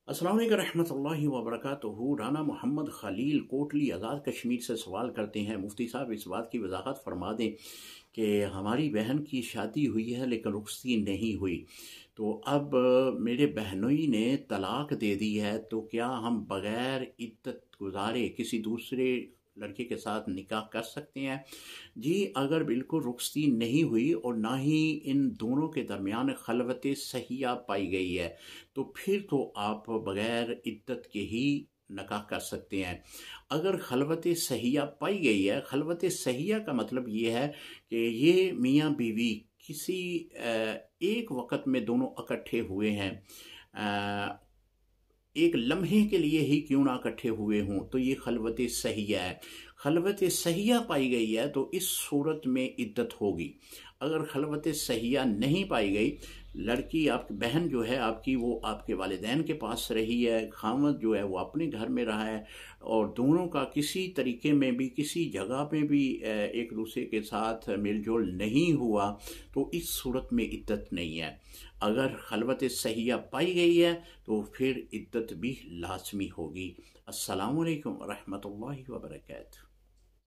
अस्सलाम वालेकुम रहमतुल्लाहि व बरकातुहू। राना मोहम्मद खलील कोटली आज़ाद कश्मीर से सवाल करते हैं, मुफ्ती साहब इस बात की वजाहत फरमा दें कि हमारी बहन की शादी हुई है लेकिन रुखसती नहीं हुई, तो अब मेरे बहनोई ने तलाक दे दी है, तो क्या हम बग़ैर इद्दत गुजारे किसी दूसरे लड़के के साथ निकाह कर सकते हैं? जी, अगर बिल्कुल रुखसती नहीं हुई और ना ही इन दोनों के दरमियान खलवत सहिया पाई गई है, तो फिर तो आप बग़ैर इद्दत के ही निकाह कर सकते हैं। अगर खलवत सहिया पाई गई है, खलवत सहिया का मतलब ये है कि ये मियाँ बीवी किसी एक वक़्त में दोनों इकट्ठे हुए हैं, एक लम्हे के लिए ही क्यों ना इकट्ठे हुए हों, तो ये खलवत सहिया है। खलवत सहिया पाई गई है तो इस सूरत में इद्दत होगी। अगर खलवत सहिया नहीं पाई गई, लड़की आपकी बहन जो है आपकी, वो आपके वालिदैन के पास रही है, खामद जो है वो अपने घर में रहा है और दोनों का किसी तरीके में भी किसी जगह में भी एक दूसरे के साथ मेलजोल नहीं हुआ, तो इस सूरत में इद्दत नहीं है। अगर खलवत सहिया पाई गई है तो फिर इद्दत भी लाजमी होगी। अस्सलामु अलैकुम रहमतुल्लाहि व बरकातहू।